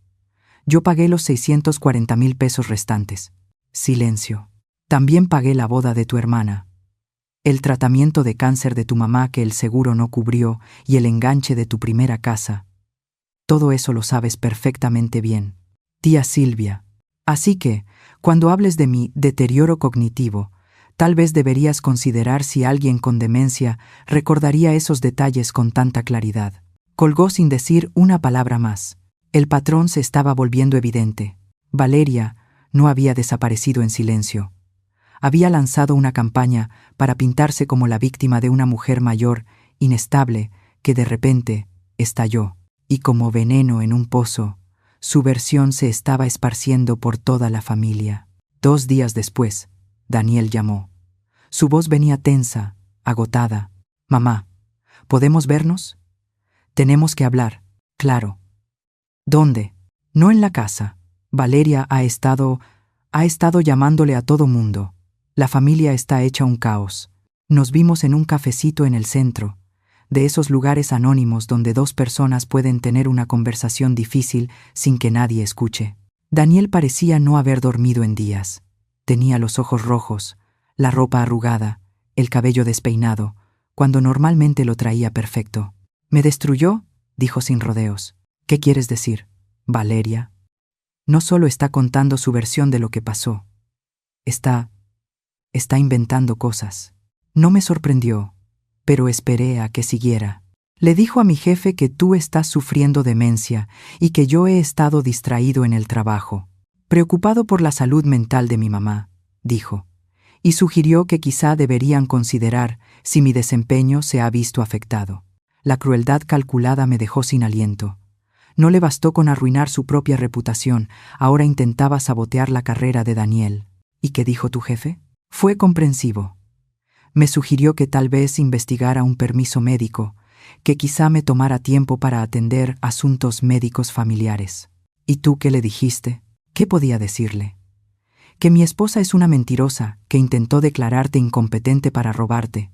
Yo pagué los 640,000 pesos restantes. Silencio. También pagué la boda de tu hermana, el tratamiento de cáncer de tu mamá que el seguro no cubrió y el enganche de tu primera casa. Todo eso lo sabes perfectamente bien, tía Silvia. Así que, cuando hables de mi deterioro cognitivo, tal vez deberías considerar si alguien con demencia recordaría esos detalles con tanta claridad. Colgó sin decir una palabra más. El patrón se estaba volviendo evidente. Valeria no había desaparecido en silencio. Había lanzado una campaña para pintarse como la víctima de una mujer mayor, inestable, que de repente estalló. Y como veneno en un pozo, su versión se estaba esparciendo por toda la familia. 2 días después, Daniel llamó. Su voz venía tensa, agotada. Mamá, ¿podemos vernos? Tenemos que hablar, claro. ¿Dónde? No en la casa. Valeria ha estado llamándole a todo mundo. La familia está hecha un caos. Nos vimos en un cafecito en el centro, de esos lugares anónimos donde 2 personas pueden tener una conversación difícil sin que nadie escuche. Daniel parecía no haber dormido en días. Tenía los ojos rojos, la ropa arrugada, el cabello despeinado, cuando normalmente lo traía perfecto. ¿Me destruyó?, dijo sin rodeos. ¿Qué quieres decir, Valeria? No solo está contando su versión de lo que pasó. Está inventando cosas. No me sorprendió, pero esperé a que siguiera. Le dijo a mi jefe que tú estás sufriendo demencia y que yo he estado distraído en el trabajo, preocupado por la salud mental de mi mamá, dijo, y sugirió que quizá deberían considerar si mi desempeño se ha visto afectado. La crueldad calculada me dejó sin aliento. No le bastó con arruinar su propia reputación, ahora intentaba sabotear la carrera de Daniel. ¿Y qué dijo tu jefe? Fue comprensivo. Me sugirió que tal vez investigara un permiso médico, que quizá me tomara tiempo para atender asuntos médicos familiares. ¿Y tú qué le dijiste? ¿Qué podía decirle? Que mi esposa es una mentirosa que intentó declararte incompetente para robarte,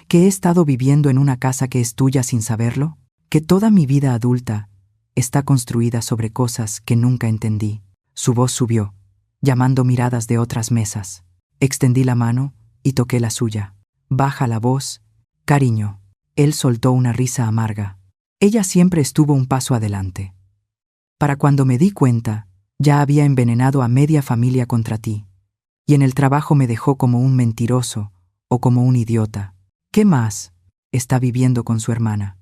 que he estado viviendo en una casa que es tuya sin saberlo, que toda mi vida adulta está construida sobre cosas que nunca entendí. Su voz subió, llamando miradas de otras mesas. Extendí la mano y toqué la suya. Baja la voz, cariño. Él soltó una risa amarga. Ella siempre estuvo un paso adelante. Para cuando me di cuenta, ya había envenenado a media familia contra ti, y en el trabajo me dejó como un mentiroso o como un idiota. ¿Qué más? Está viviendo con su hermana.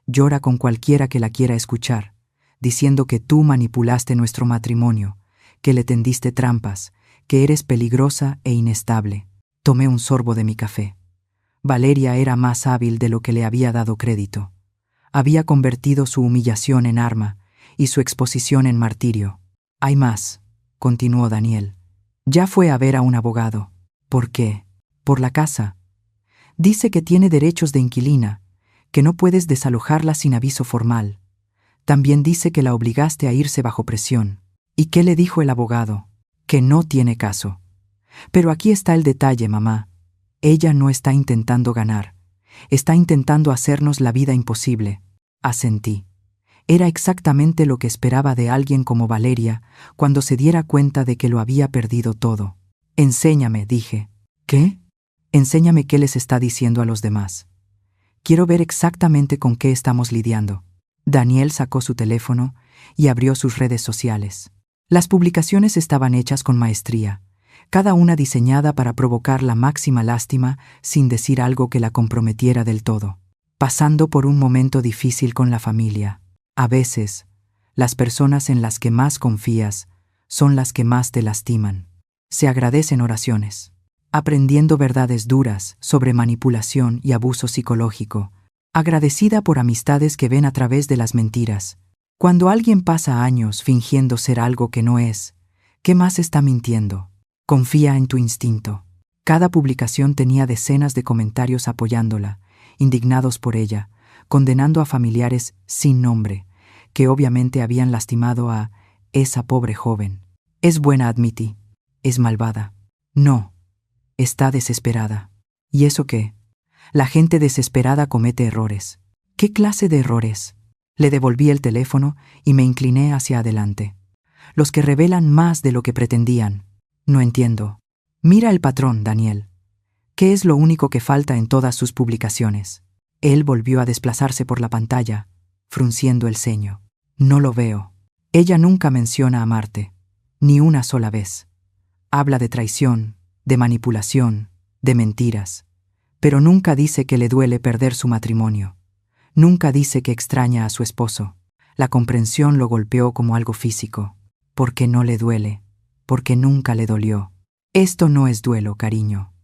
Llora con cualquiera que la quiera escuchar, diciendo que tú manipulaste nuestro matrimonio, que le tendiste trampas, que eres peligrosa e inestable. Tomé un sorbo de mi café. Valeria era más hábil de lo que le había dado crédito. Había convertido su humillación en arma y su exposición en martirio. Hay más, continuó Daniel. Ya fue a ver a un abogado. ¿Por qué? Por la casa. Dice que tiene derechos de inquilina, que no puedes desalojarla sin aviso formal. También dice que la obligaste a irse bajo presión. ¿Y qué le dijo el abogado? Que no tiene caso. Pero aquí está el detalle, mamá. Ella no está intentando ganar. Está intentando hacernos la vida imposible. Asentí. Era exactamente lo que esperaba de alguien como Valeria cuando se diera cuenta de que lo había perdido todo. Enséñame, dije. ¿Qué? Enséñame qué les está diciendo a los demás. Quiero ver exactamente con qué estamos lidiando. Daniel sacó su teléfono y abrió sus redes sociales. Las publicaciones estaban hechas con maestría, cada una diseñada para provocar la máxima lástima sin decir algo que la comprometiera del todo. Pasando por un momento difícil con la familia. A veces, las personas en las que más confías son las que más te lastiman. Se agradecen oraciones. Aprendiendo verdades duras sobre manipulación y abuso psicológico. Agradecida por amistades que ven a través de las mentiras. Cuando alguien pasa años fingiendo ser algo que no es, ¿qué más está mintiendo? Confía en tu instinto. Cada publicación tenía decenas de comentarios apoyándola, indignados por ella, condenando a familiares sin nombre, que obviamente habían lastimado a esa pobre joven. Es buena, admití. Es malvada. No. Está desesperada. ¿Y eso qué? La gente desesperada comete errores. ¿Qué clase de errores? Le devolví el teléfono y me incliné hacia adelante. Los que revelan más de lo que pretendían. No entiendo. Mira el patrón, Daniel. ¿Qué es lo único que falta en todas sus publicaciones? Él volvió a desplazarse por la pantalla, frunciendo el ceño. No lo veo. Ella nunca menciona a Marte, ni una sola vez. Habla de traición, de manipulación, de mentiras, pero nunca dice que le duele perder su matrimonio. Nunca dice que extraña a su esposo. La comprensión lo golpeó como algo físico. Porque no le duele, porque nunca le dolió. Esto no es duelo, cariño.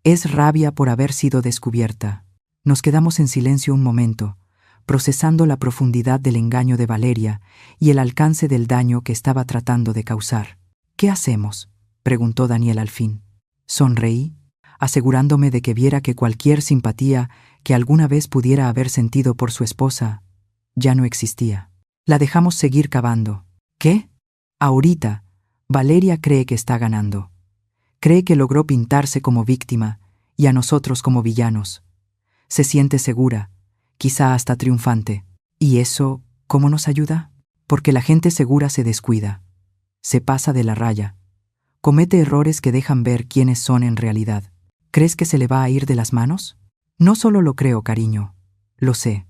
Es rabia por haber sido descubierta. Nos quedamos en silencio un momento, procesando la profundidad del engaño de Valeria y el alcance del daño que estaba tratando de causar. ¿Qué hacemos?, preguntó Daniel al fin. Sonreí, asegurándome de que viera que cualquier simpatía que alguna vez pudiera haber sentido por su esposa ya no existía. La dejamos seguir cavando. ¿Qué? Ahorita, Valeria cree que está ganando. Cree que logró pintarse como víctima y a nosotros como villanos. Se siente segura, quizá hasta triunfante. ¿Y eso cómo nos ayuda? Porque la gente segura se descuida, se pasa de la raya. Comete errores que dejan ver quiénes son en realidad. ¿Crees que se le va a ir de las manos? No solo lo creo, cariño. Lo sé.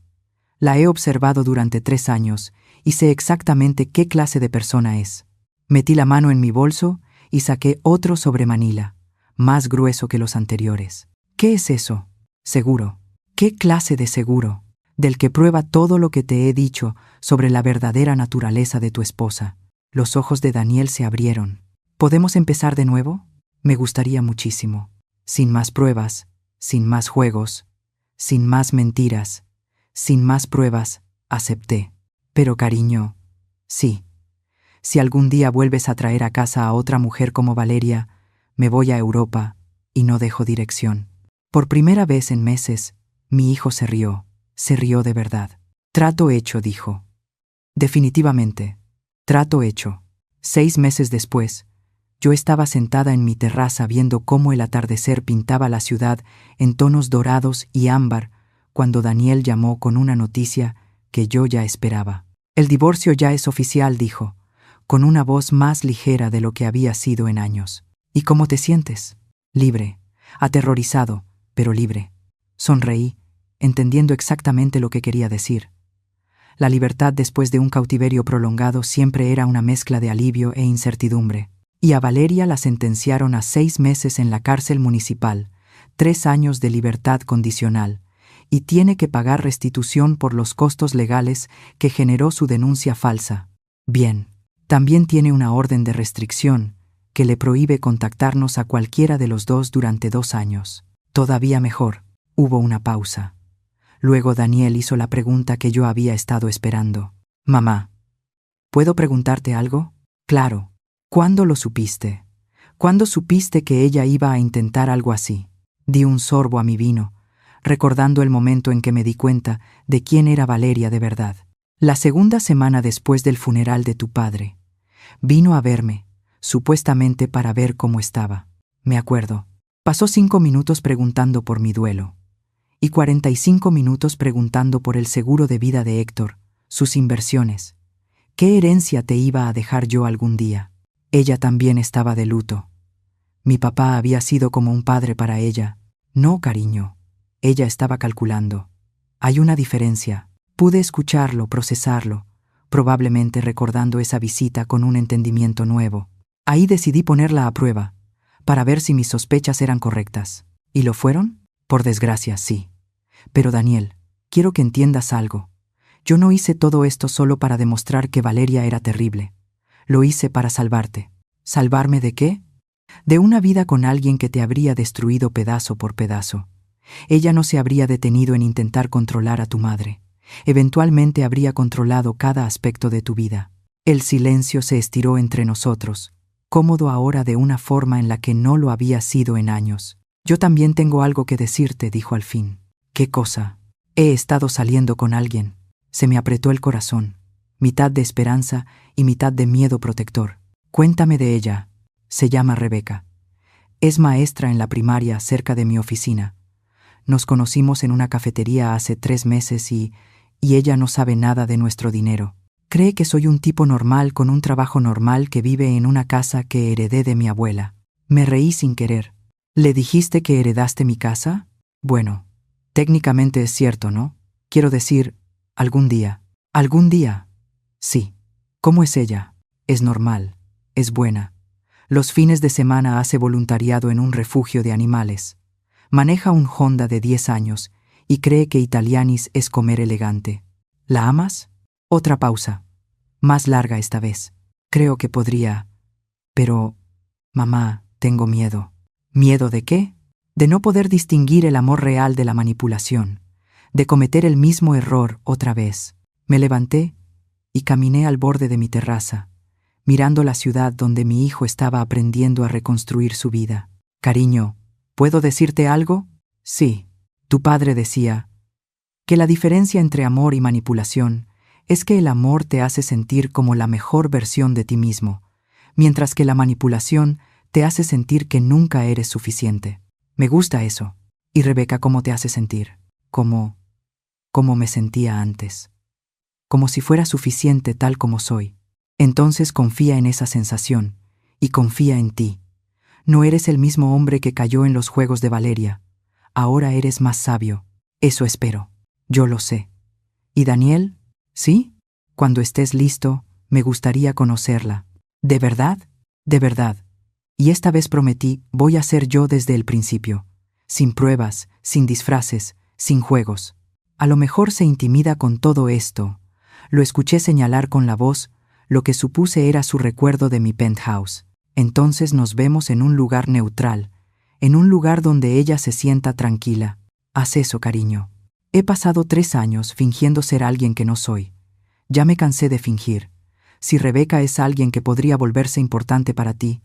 La he observado durante 3 años y sé exactamente qué clase de persona es. Metí la mano en mi bolso y saqué otro sobre Manila, más grueso que los anteriores. ¿Qué es eso? Seguro. ¿Qué clase de seguro? Del que prueba todo lo que te he dicho sobre la verdadera naturaleza de tu esposa. Los ojos de Daniel se abrieron. ¿Podemos empezar de nuevo? Me gustaría muchísimo. Sin más pruebas, sin más juegos, sin más mentiras, sin más pruebas, acepté. Pero cariño, sí. Si algún día vuelves a traer a casa a otra mujer como Valeria, me voy a Europa y no dejo dirección. Por primera vez en meses, mi hijo se rió de verdad. Trato hecho, dijo. Definitivamente, trato hecho. 6 meses después, yo estaba sentada en mi terraza viendo cómo el atardecer pintaba la ciudad en tonos dorados y ámbar cuando Daniel llamó con una noticia que yo ya esperaba. El divorcio ya es oficial, dijo, con una voz más ligera de lo que había sido en años. ¿Y cómo te sientes? Libre, aterrorizado, pero libre. Sonreí, entendiendo exactamente lo que quería decir. La libertad después de un cautiverio prolongado siempre era una mezcla de alivio e incertidumbre. Y a Valeria la sentenciaron a 6 meses en la cárcel municipal, 3 años de libertad condicional, y tiene que pagar restitución por los costos legales que generó su denuncia falsa. Bien, también tiene una orden de restricción que le prohíbe contactarnos a cualquiera de los dos durante 2 años. Todavía mejor, hubo una pausa. Luego Daniel hizo la pregunta que yo había estado esperando. Mamá, ¿puedo preguntarte algo? Claro. ¿Cuándo lo supiste? ¿Cuándo supiste que ella iba a intentar algo así? Di un sorbo a mi vino, recordando el momento en que me di cuenta de quién era Valeria de verdad. La segunda semana después del funeral de tu padre. Vino a verme, supuestamente para ver cómo estaba. Me acuerdo. Pasó 5 minutos preguntando por mi duelo. Y 45 minutos preguntando por el seguro de vida de Héctor, sus inversiones. ¿Qué herencia te iba a dejar yo algún día? Ella también estaba de luto. Mi papá había sido como un padre para ella. No, cariño. Ella estaba calculando. Hay una diferencia. Pude escucharlo, procesarlo, probablemente recordando esa visita con un entendimiento nuevo. Ahí decidí ponerla a prueba, para ver si mis sospechas eran correctas. ¿Y lo fueron? Por desgracia, sí. Pero Daniel, quiero que entiendas algo. Yo no hice todo esto solo para demostrar que Valeria era terrible. Lo hice para salvarte. ¿Salvarme de qué? De una vida con alguien que te habría destruido pedazo por pedazo. Ella no se habría detenido en intentar controlar a tu madre. Eventualmente habría controlado cada aspecto de tu vida. El silencio se estiró entre nosotros, cómodo ahora de una forma en la que no lo había sido en años. Yo también tengo algo que decirte, dijo al fin. ¿Qué cosa? He estado saliendo con alguien. Se me apretó el corazón, mitad de esperanza y mitad de miedo protector. Cuéntame de ella. Se llama Rebeca. Es maestra en la primaria cerca de mi oficina. Nos conocimos en una cafetería hace 3 meses y ella no sabe nada de nuestro dinero. Cree que soy un tipo normal con un trabajo normal que vive en una casa que heredé de mi abuela. Me reí sin querer. ¿Le dijiste que heredaste mi casa? Bueno, técnicamente es cierto, ¿no? Quiero decir, algún día. ¿Algún día? Sí. ¿Cómo es ella? Es normal. Es buena. Los fines de semana hace voluntariado en un refugio de animales. Maneja un Honda de 10 años y cree que Italianis es comer elegante. ¿La amas? Otra pausa. Más larga esta vez. Creo que podría. Pero, mamá, tengo miedo. ¿Miedo de qué? De no poder distinguir el amor real de la manipulación. De cometer el mismo error otra vez. Me levanté y caminé al borde de mi terraza, mirando la ciudad donde mi hijo estaba aprendiendo a reconstruir su vida. Cariño, ¿puedo decirte algo? Sí. Tu padre decía que la diferencia entre amor y manipulación es que el amor te hace sentir como la mejor versión de ti mismo, mientras que la manipulación te hace sentir que nunca eres suficiente. Me gusta eso. ¿Y Rebeca cómo te hace sentir? Como me sentía antes. Como si fuera suficiente tal como soy. Entonces confía en esa sensación y confía en ti. No eres el mismo hombre que cayó en los juegos de Valeria. Ahora eres más sabio. Eso espero. Yo lo sé. ¿Y Daniel? ¿Sí? Cuando estés listo, me gustaría conocerla. ¿De verdad? De verdad. Y esta vez prometí, voy a ser yo desde el principio. Sin pruebas, sin disfraces, sin juegos. A lo mejor se intimida con todo esto. Lo escuché señalar con la voz, lo que supuse era su recuerdo de mi penthouse. Entonces nos vemos en un lugar neutral, en un lugar donde ella se sienta tranquila. Haz eso, cariño. He pasado 3 años fingiendo ser alguien que no soy. Ya me cansé de fingir. Si Rebeca es alguien que podría volverse importante para ti,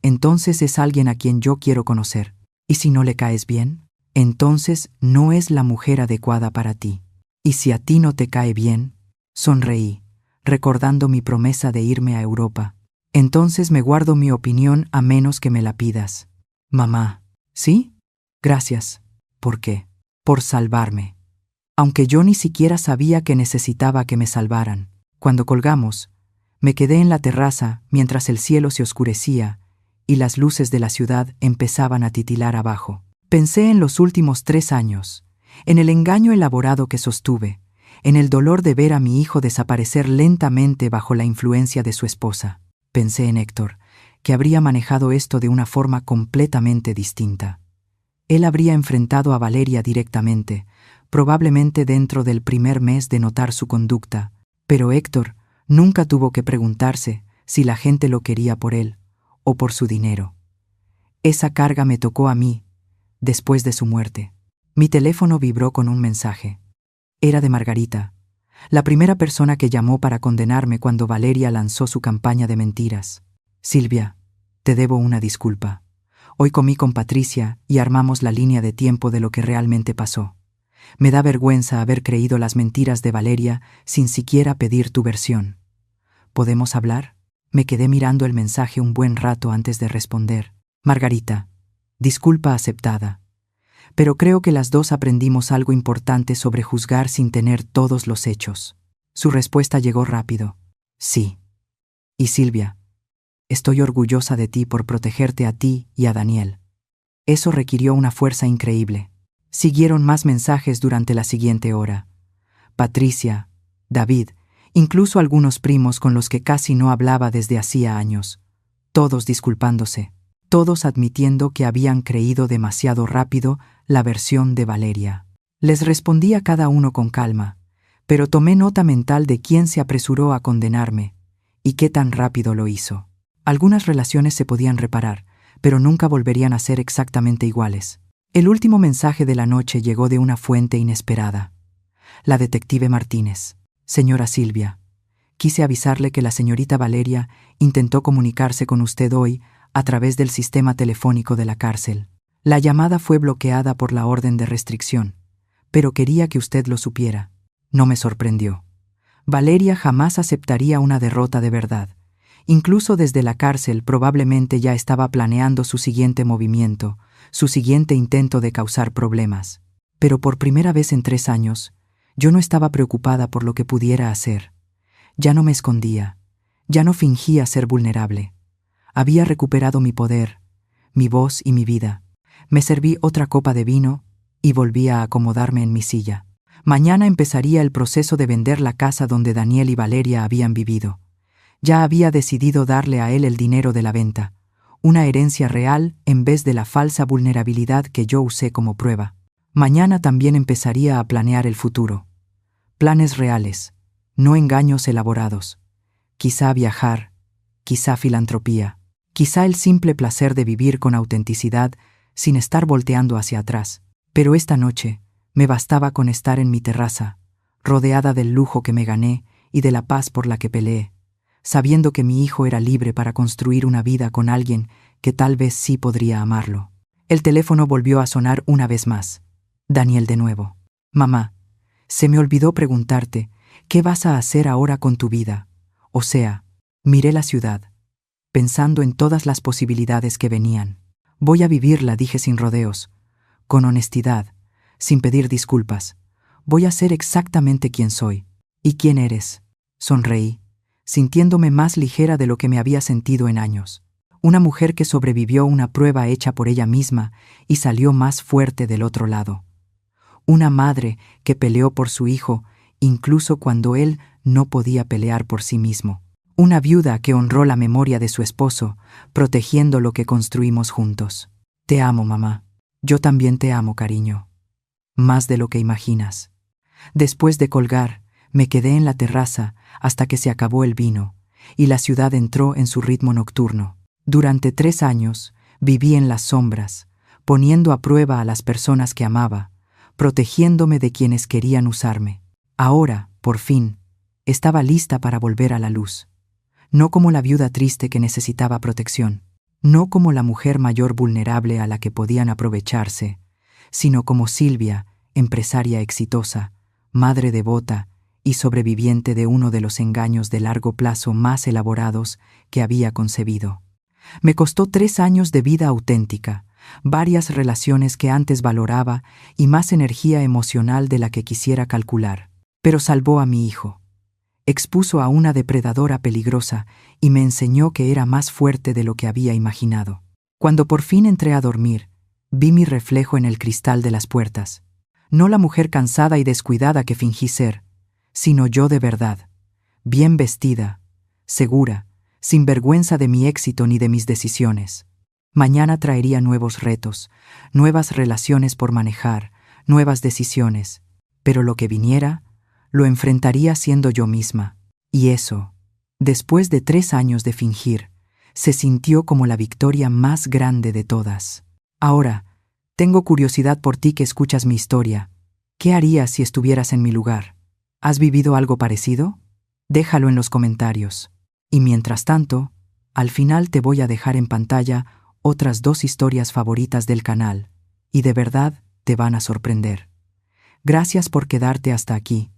entonces es alguien a quien yo quiero conocer. ¿Y si no le caes bien? Entonces no es la mujer adecuada para ti. ¿Y si a ti no te cae bien? Sonreí, recordando mi promesa de irme a Europa. Entonces me guardo mi opinión a menos que me la pidas. Mamá. ¿Sí? Gracias. ¿Por qué? Por salvarme. Aunque yo ni siquiera sabía que necesitaba que me salvaran. Cuando colgamos, me quedé en la terraza mientras el cielo se oscurecía y las luces de la ciudad empezaban a titilar abajo. Pensé en los últimos 3 años, en el engaño elaborado que sostuve, en el dolor de ver a mi hijo desaparecer lentamente bajo la influencia de su esposa. Pensé en Héctor, que habría manejado esto de una forma completamente distinta. Él habría enfrentado a Valeria directamente, probablemente dentro del primer mes de notar su conducta, pero Héctor nunca tuvo que preguntarse si la gente lo quería por él o por su dinero. Esa carga me tocó a mí, después de su muerte. Mi teléfono vibró con un mensaje. Era de Margarita, la primera persona que llamó para condenarme cuando Valeria lanzó su campaña de mentiras. Silvia, te debo una disculpa. Hoy comí con Patricia y armamos la línea de tiempo de lo que realmente pasó. Me da vergüenza haber creído las mentiras de Valeria sin siquiera pedir tu versión. ¿Podemos hablar? Me quedé mirando el mensaje un buen rato antes de responder. Margarita, disculpa aceptada. Pero creo que las dos aprendimos algo importante sobre juzgar sin tener todos los hechos. Su respuesta llegó rápido. Sí. Y Silvia, Estoy orgullosa de ti por protegerte a ti y a Daniel. Eso requirió una fuerza increíble. Siguieron más mensajes durante la siguiente hora. Patricia, David, incluso algunos primos con los que casi no hablaba desde hacía años. Todos disculpándose. Todos admitiendo que habían creído demasiado rápido la versión de Valeria. Les respondí a cada uno con calma, pero tomé nota mental de quién se apresuró a condenarme y qué tan rápido lo hizo. Algunas relaciones se podían reparar, pero nunca volverían a ser exactamente iguales. El último mensaje de la noche llegó de una fuente inesperada. La detective Martínez. Señora Silvia, quise avisarle que la señorita Valeria intentó comunicarse con usted hoy a través del sistema telefónico de la cárcel. La llamada fue bloqueada por la orden de restricción, pero quería que usted lo supiera. No me sorprendió. Valeria jamás aceptaría una derrota de verdad. Incluso desde la cárcel probablemente ya estaba planeando su siguiente movimiento, su siguiente intento de causar problemas. Pero por primera vez en 3 años, yo no estaba preocupada por lo que pudiera hacer. Ya no me escondía, ya no fingía ser vulnerable. Había recuperado mi poder, mi voz y mi vida. Me serví otra copa de vino y volví a acomodarme en mi silla. Mañana empezaría el proceso de vender la casa donde Daniel y Valeria habían vivido. Ya había decidido darle a él el dinero de la venta, una herencia real en vez de la falsa vulnerabilidad que yo usé como prueba. Mañana también empezaría a planear el futuro. Planes reales, no engaños elaborados. Quizá viajar, quizá filantropía, quizá el simple placer de vivir con autenticidad sin estar volteando hacia atrás. Pero esta noche me bastaba con estar en mi terraza, rodeada del lujo que me gané y de la paz por la que peleé, sabiendo que mi hijo era libre para construir una vida con alguien que tal vez sí podría amarlo. El teléfono volvió a sonar una vez más. Daniel de nuevo. Mamá, se me olvidó preguntarte, ¿qué vas a hacer ahora con tu vida? O sea, miré la ciudad, pensando en todas las posibilidades que venían. Voy a vivirla, dije sin rodeos, con honestidad, sin pedir disculpas. Voy a ser exactamente quien soy. ¿Y quién eres? Sonreí, sintiéndome más ligera de lo que me había sentido en años. Una mujer que sobrevivió una prueba hecha por ella misma y salió más fuerte del otro lado. Una madre que peleó por su hijo, incluso cuando él no podía pelear por sí mismo. Una viuda que honró la memoria de su esposo, protegiendo lo que construimos juntos. Te amo, mamá. Yo también te amo, cariño. Más de lo que imaginas. Después de colgar, me quedé en la terraza hasta que se acabó el vino, y la ciudad entró en su ritmo nocturno. Durante 3 años, viví en las sombras, poniendo a prueba a las personas que amaba, protegiéndome de quienes querían usarme. Ahora, por fin, estaba lista para volver a la luz. No como la viuda triste que necesitaba protección, no como la mujer mayor vulnerable a la que podían aprovecharse, sino como Silvia, empresaria exitosa, madre devota y sobreviviente de uno de los engaños de largo plazo más elaborados que había concebido. Me costó 3 años de vida auténtica, varias relaciones que antes valoraba y más energía emocional de la que quisiera calcular. Pero salvó a mi hijo. Expuso a una depredadora peligrosa y me enseñó que era más fuerte de lo que había imaginado. Cuando por fin entré a dormir, vi mi reflejo en el cristal de las puertas. No la mujer cansada y descuidada que fingí ser, sino yo de verdad, bien vestida, segura, sin vergüenza de mi éxito ni de mis decisiones. Mañana traería nuevos retos, nuevas relaciones por manejar, nuevas decisiones, pero lo que viniera, lo enfrentaría siendo yo misma. Y eso, después de 3 años de fingir, se sintió como la victoria más grande de todas. Ahora, tengo curiosidad por ti que escuchas mi historia. ¿Qué harías si estuvieras en mi lugar? ¿Has vivido algo parecido? Déjalo en los comentarios. Y mientras tanto, al final te voy a dejar en pantalla otras 2 historias favoritas del canal, y de verdad te van a sorprender. Gracias por quedarte hasta aquí.